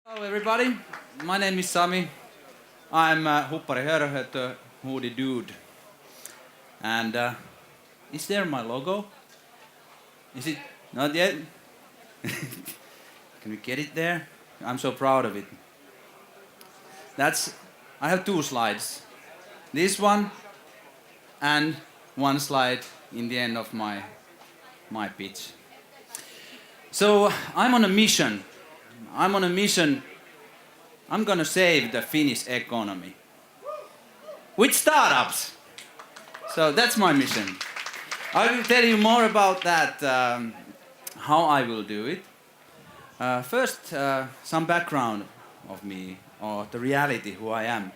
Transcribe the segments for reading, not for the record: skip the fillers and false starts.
Hello everybody, my name is Sami. I'm Huppari Hörhö, the Hoodie Dude. And is there my logo? Is it not yet? Can we get it there? I'm so proud of it. I have two slides. This one and one slide in the end of my pitch. So I'm on a mission. I'm gonna save the Finnish economy. With startups. So that's my mission. I will tell you more about that, how I will do it. First, some background of me, or the reality who I am.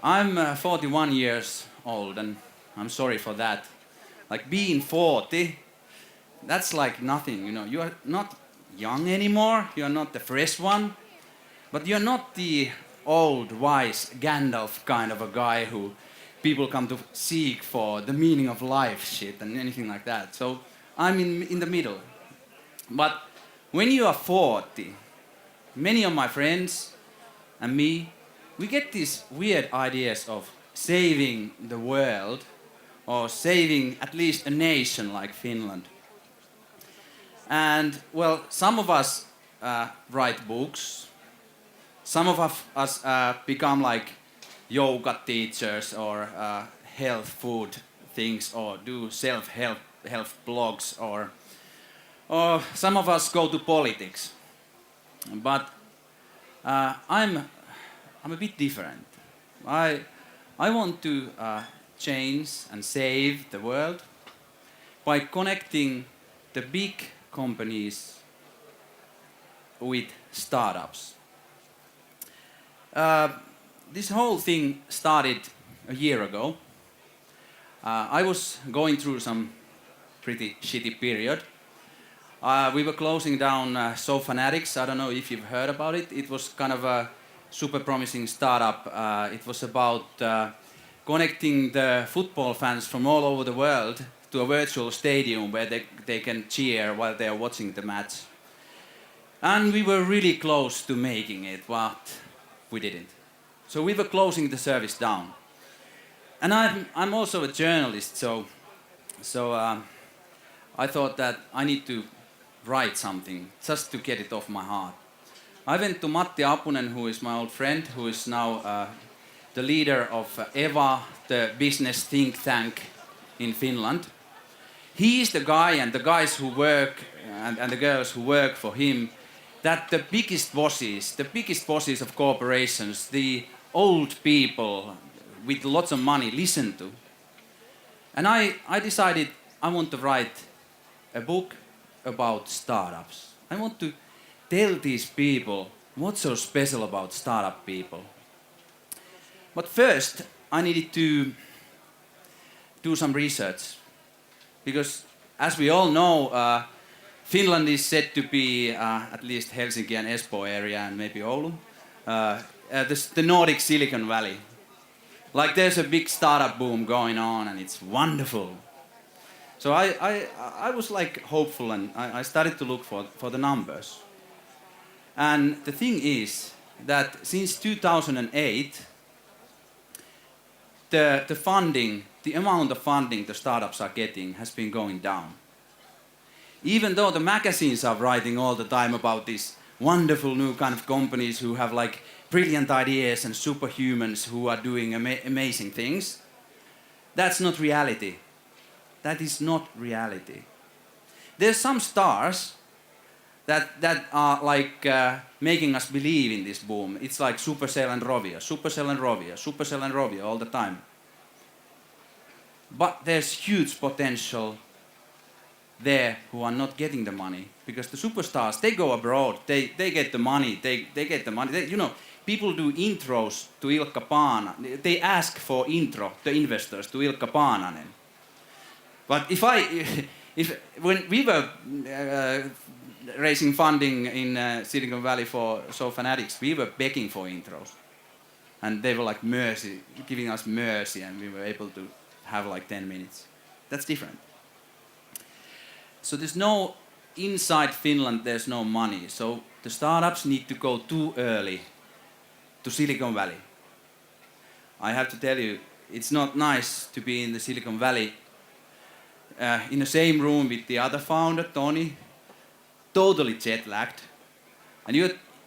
I'm 41 years old, and I'm sorry for that. Like being 40, that's like nothing, you know. You are not young anymore, you are not the fresh one, but you're not the old, wise Gandalf kind of a guy who people come to seek for the meaning of life shit and anything like that. So I'm in the middle. But when you are 40, many of my friends and me, we get these weird ideas of saving the world or saving at least a nation like Finland. And well, some of us write books. Some of us become like yoga teachers or health food things or do self-help health blogs or some of us go to politics. But I'm a bit different. I want to change and save the world by connecting the big companies with startups. This whole thing started a year ago. I was going through some pretty shitty period. We were closing down So Fanatics. I don't know if you've heard about it. It was kind of a super promising startup. It was about connecting the football fans from all over the world to a virtual stadium where they can cheer while they are watching the match. And we were really close to making it, but we didn't. So we were closing the service down. And I'm also a journalist, so I thought that I need to write something just to get it off my heart. I went to Matti Apunen, who is my old friend, who is now the leader of EVA, the business think tank in Finland. He is the guy and the guys who work and the girls who work for him that the biggest bosses of corporations, the old people with lots of money listen to. And I decided I want to write a book about startups. I want to tell these people what's so special about startup people. But first, I needed to do some research. Because as we all know, Finland is said to be, at least Helsinki and Espoo area and maybe Oulu, the Nordic Silicon Valley. Like there's a big startup boom going on and it's wonderful. So I was like hopeful and I started to look for the numbers. And the thing is that since 2008, the funding, the amount of funding the startups are getting has been going down. Even though the magazines are writing all the time about these wonderful new kind of companies who have like brilliant ideas and superhumans who are doing amazing things, that's not reality. That is not reality. There's some stars that are like making us believe in this boom. It's like Supercell and Rovio, Supercell and Rovio, Supercell and Rovio all the time. But there's huge potential there who are not getting the money because the superstars, they go abroad, they get the money, they get the money. You know, people do intros to Ilkka Paananen. They ask for intro, the investors, to Ilkka Paananen. But when we were raising funding in Silicon Valley for So Fanatics, we were begging for intros. And they were like mercy, giving us mercy, and we were able to have like 10 minutes. That's different. So there's no inside Finland there's no money, so the startups need to go too early to Silicon Valley. I have to tell you, it's not nice to be in the Silicon Valley in the same room with the other founder, Tony, totally jet-lagged, and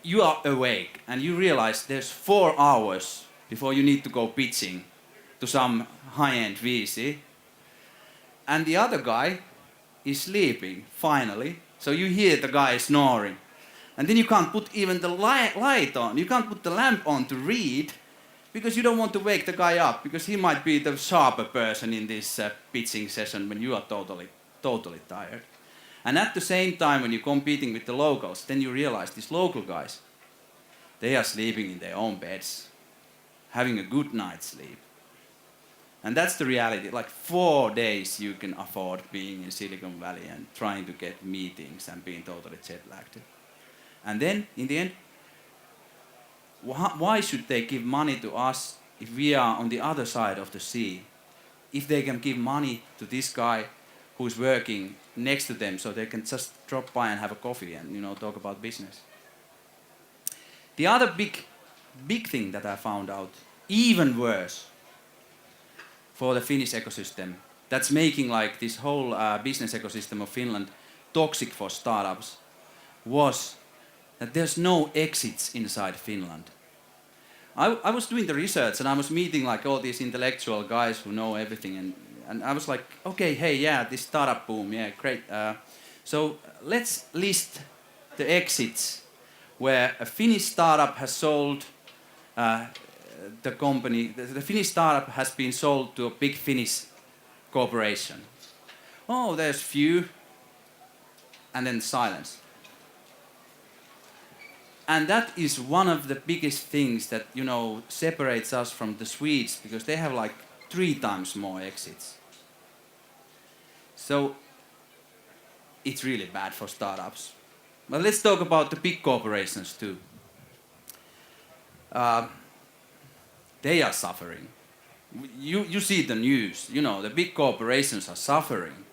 you are awake and you realize there's 4 hours before you need to go pitching to some high-end VC, and the other guy is sleeping finally, so you hear the guy snoring, and then you can't put even the light on, you can't put the lamp on to read, because you don't want to wake the guy up, because he might be the sharper person in this pitching session when you are totally tired. And at the same time, when you're competing with the locals, then you realize these local guys, they are sleeping in their own beds, having a good night's sleep. And that's the reality. Like 4 days you can afford being in Silicon Valley and trying to get meetings and being totally jet-lagged. And then, in the end, why should they give money to us if we are on the other side of the sea? If they can give money to this guy who's working next to them, so they can just drop by and have a coffee and, you know, talk about business. The other big thing that I found out, even worse for the Finnish ecosystem, that's making like this whole business ecosystem of Finland toxic for startups, was that there's no exits inside Finland. I was doing the research and I was meeting like all these intellectual guys who know everything, and I was like, okay, hey, yeah, this startup boom, yeah, great. So let's list the exits where a Finnish startup has sold the company, the Finnish startup has been sold to a big Finnish corporation. Oh, there's few, and then silence. And that is one of the biggest things that, you know, separates us from the Swedes, because they have like 3 times more exits. So it's really bad for startups. But let's talk about the big corporations too. They are suffering. You see the news, you know, the big corporations are suffering.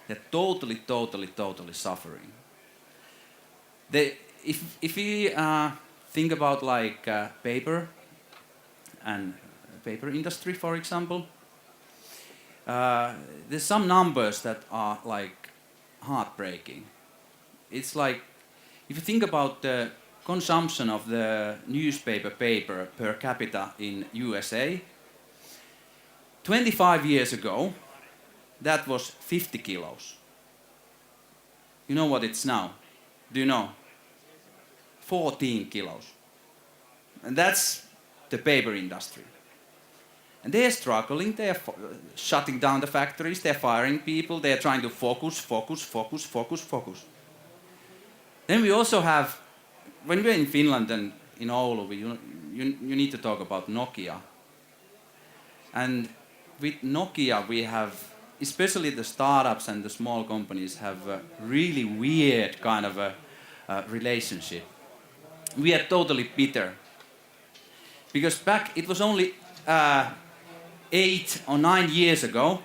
They're totally suffering. If we think about like paper and paper industry, for example, there's some numbers that are like heartbreaking. It's like, if you think about the consumption of the newspaper paper per capita in USA, 25 years ago, that was 50 kilos. You know what it's now? Do you know? 14 kilos. And that's the paper industry. And they're struggling, they're shutting down the factories, they're firing people, they're trying to focus. Then we also have, when we're in Finland and in Oulu, you need to talk about Nokia. And with Nokia we have, especially the startups and the small companies, have a really weird kind of a relationship. We are totally bitter. Because back, it was only 8 or 9 years ago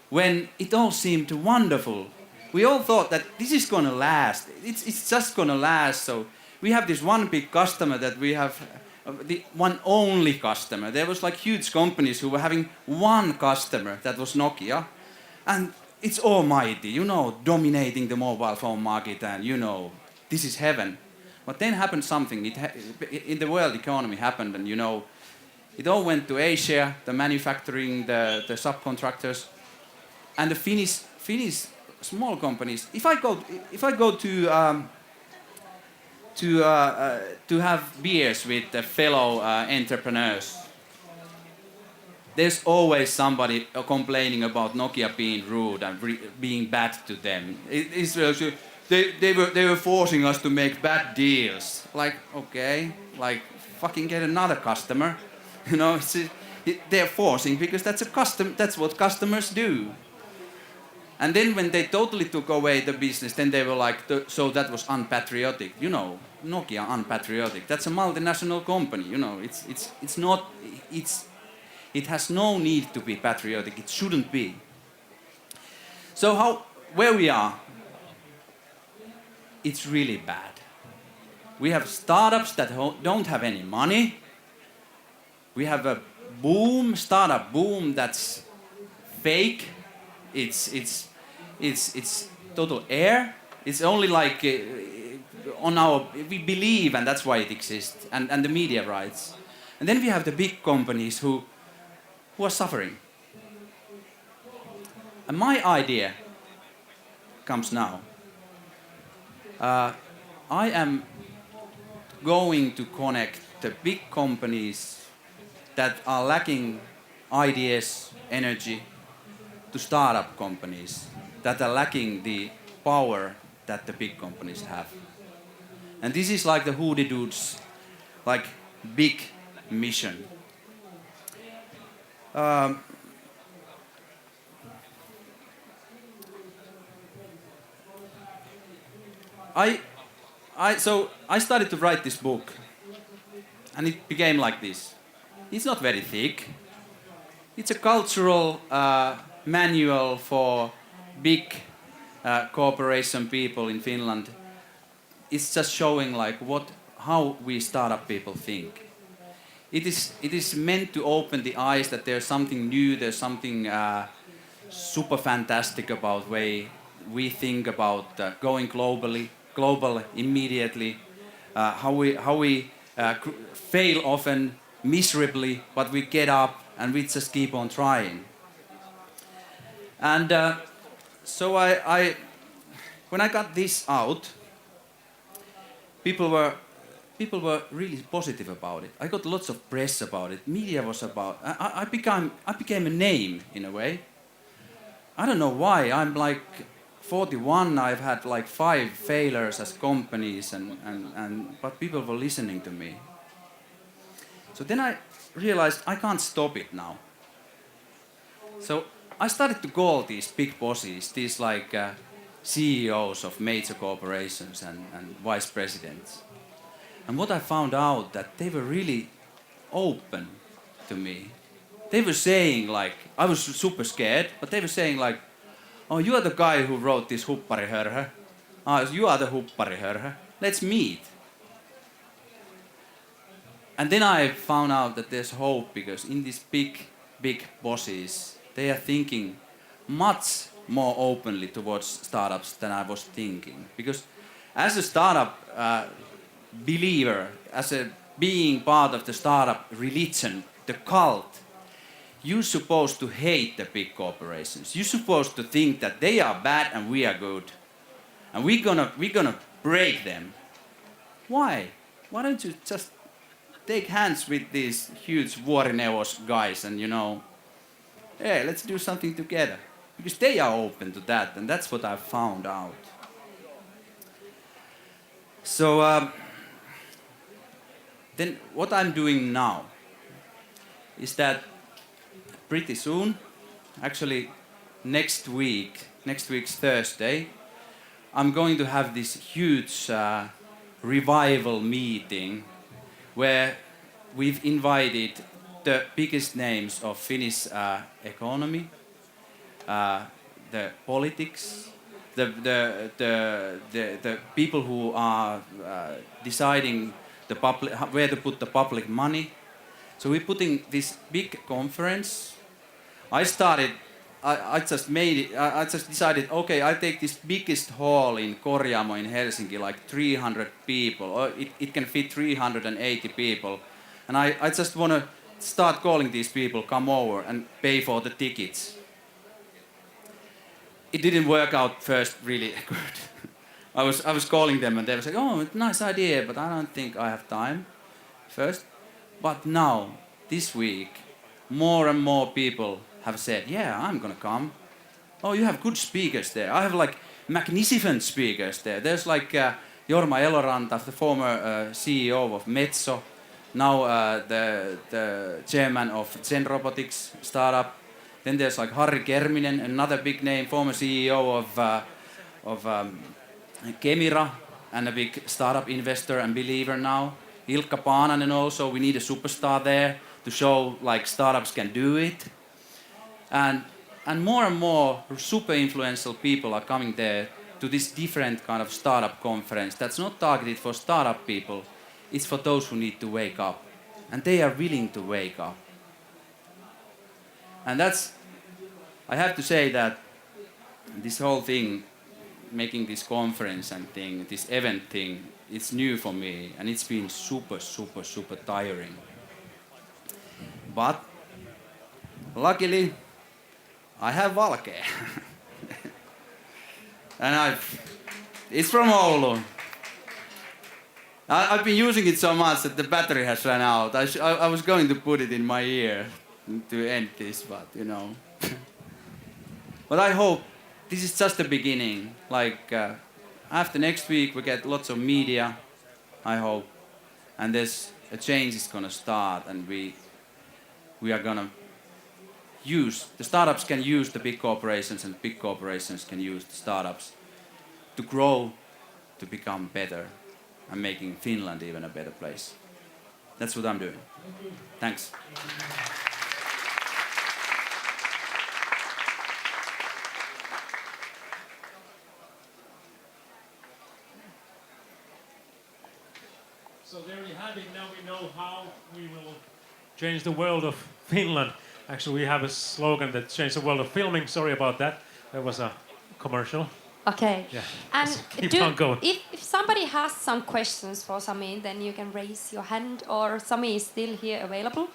when it all seemed wonderful. We all thought that this is gonna last. It's just gonna last. So we have this one big customer that we have, the one only customer. There was like huge companies who were having one customer, that was Nokia. And it's almighty, you know, dominating the mobile phone market, and you know, this is heaven. But then happened something, in the world economy happened, and you know, it all went to Asia, the manufacturing, the subcontractors, and the Finnish small companies. If I go to have beers with the fellow entrepreneurs, there's always somebody complaining about Nokia being rude and being bad to them. They were forcing us to make bad deals. Like, okay, like fucking get another customer. You know, they're forcing because that's what customers do. And then when they totally took away the business, then they were like, so that was unpatriotic. You know, Nokia unpatriotic. That's a multinational company. You know, it has no need to be patriotic. It shouldn't be. So where we are? it's really bad. We have startups that don't have any money. We have a boom, startup boom that's fake. It's total air. It's only like on our, we believe, and that's why it exists, and the media rights. And then we have the big companies who are suffering. And my idea comes now. I am going to connect the big companies that are lacking ideas, energy, to startup companies that are lacking the power that the big companies have. And this is like the Hoodie Dudes, like big mission. So I started to write this book, and it became like this. It's not very thick. It's a cultural manual for big corporation people in Finland. It's just showing like how we startup people think. It is meant to open the eyes that there's something new, there's something super fantastic about way we think about going global immediately, how we fail often miserably, but we get up and we just keep on trying. And so when I got this out, people were really positive about it. I got lots of press about it. Media was about. I became a name in a way. I don't know why. I'm like 41. I've had like 5 failures as companies, but people were listening to me. So then I realized I can't stop it now. So I started to call these big bosses, these like CEOs of major corporations and vice presidents. And what I found out that they were really open to me. They were saying like, I was super scared, but they were saying like, oh, you are the guy who wrote this Huppari-hörhö. You are the Huppari-hörhö. Let's meet. And then I found out that there's hope, because in these big bosses, they are thinking much more openly towards startups than I was thinking. Because as a startup believer, as a being part of the startup religion, the cult, you're supposed to hate the big corporations. You're supposed to think that they are bad and we are good. And we're gonna break them. Why? Why don't you just take hands with these huge Vuorineuvos guys and, hey, let's do something together. Because they are open to that, and that's what I found out. So then what I'm doing now is that pretty soon, actually next week's Thursday, I'm going to have this huge revival meeting where we've invited the biggest names of Finnish economy, the politics, the people who are deciding where to put the public money. So we're putting this big conference. I just decided, okay, I take this biggest hall in Korjaamo in Helsinki, like 300 people, or it can fit 380 people. And I just want to start calling these people, come over and pay for the tickets. It didn't work out first really good. I was calling them and they were saying, oh, nice idea, but I don't think I have time first. But now, this week, more and more people have said, yeah, I'm gonna come. Oh, you have good speakers there. I have like magnificent speakers there. There's like Jorma Eloranta, the former CEO of Metso, now the chairman of Zen Robotics startup. Then there's like Harri Kerminen, another big name, former CEO of Kemira, and a big startup investor and believer now. Ilkka Paananen also, we need a superstar there to show like startups can do it. And more super influential people are coming there to this different kind of startup conference that's not targeted for startup people. It's for those who need to wake up. And they are willing to wake up. And that's, I have to say that this whole thing, making this conference and thing, this event thing, it's new for me and it's been super, super, super tiring. But luckily, I have Valke. And it's from Oulu. I've been using it so much that the battery has run out. I was going to put it in my ear to end this, but you know. But I hope this is just the beginning. Like after next week we get lots of media, I hope. And there's a change is gonna start and we are gonna the startups can use the big corporations and big corporations can use the startups to grow, to become better and making Finland even a better place. That's what I'm doing. Thanks. So there you have it. Now we know how we will change the world of Finland. Actually, we have a slogan that changed the world of filming. Sorry about that. That was a commercial. Okay. Yeah. And Keep on going. if somebody has some questions for Sami, then you can raise your hand, or Sami is still here available.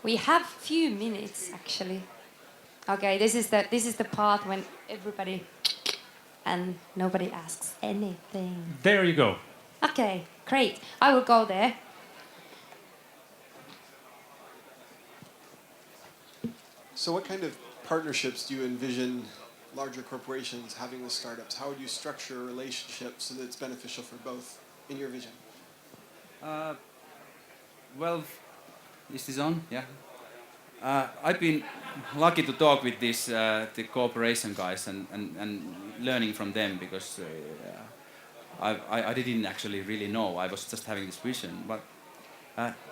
We have few minutes actually. Okay, this is the part when everybody and nobody asks anything. There you go. Okay, great. I will go there. So what kind of partnerships do you envision larger corporations having with startups? How would you structure a relationship so that it's beneficial for both in your vision? Well, is this on? Yeah. I've been lucky to talk with the cooperation guys and learning from them because I didn't actually really know. I was just having this vision. But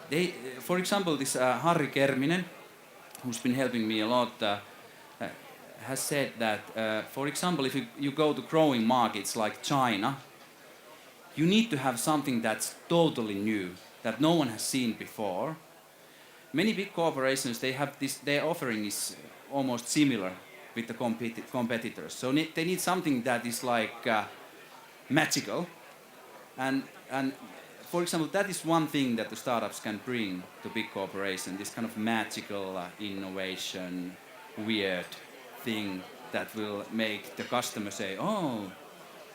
they, for example, this Harri Kerminen, who's been helping me a lot, has said that, for example, if you go to growing markets like China, you need to have something that's totally new, that no one has seen before. Many big corporations, they have this, their offering is almost similar with the competitors. So they need something that is like magical. And for example, that is one thing that the startups can bring to big corporations, this kind of magical innovation, weird thing that will make the customer say, oh,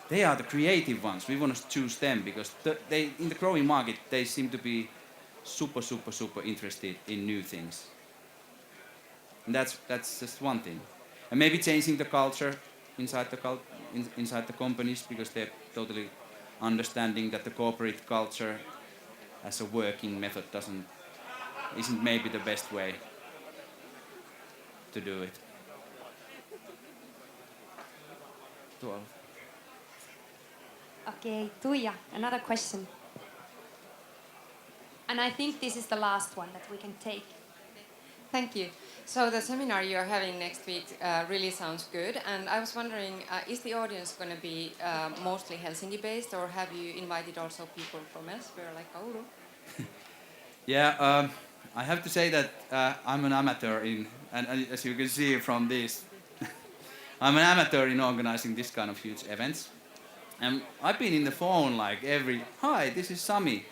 they are the creative ones. We want to choose them because they in the growing market, they seem to be super, super, super interested in new things. And that's just one thing. And maybe changing the culture inside the companies because they're totally understanding that the corporate culture as a working method isn't maybe the best way to do it. 12. Okay, Tuija, another question. And I think this is the last one that we can take. Thank you. So the seminar you are having next week really sounds good, and I was wondering, is the audience going to be mostly Helsinki-based, or have you invited also people from elsewhere, like Oulu? Yeah, I have to say that I'm an amateur and as you can see from this, I'm an amateur in organizing this kind of huge events. And I've been in the phone like hi, this is Sami.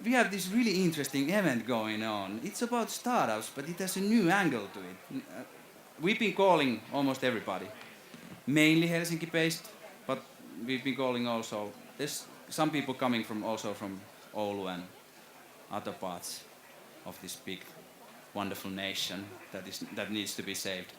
We have this really interesting event going on. It's about startups, but it has a new angle to it. We've been calling almost everybody, mainly Helsinki-based, but we've been calling also. There's some people coming also from Oulu and other parts of this big, wonderful nation that needs to be saved.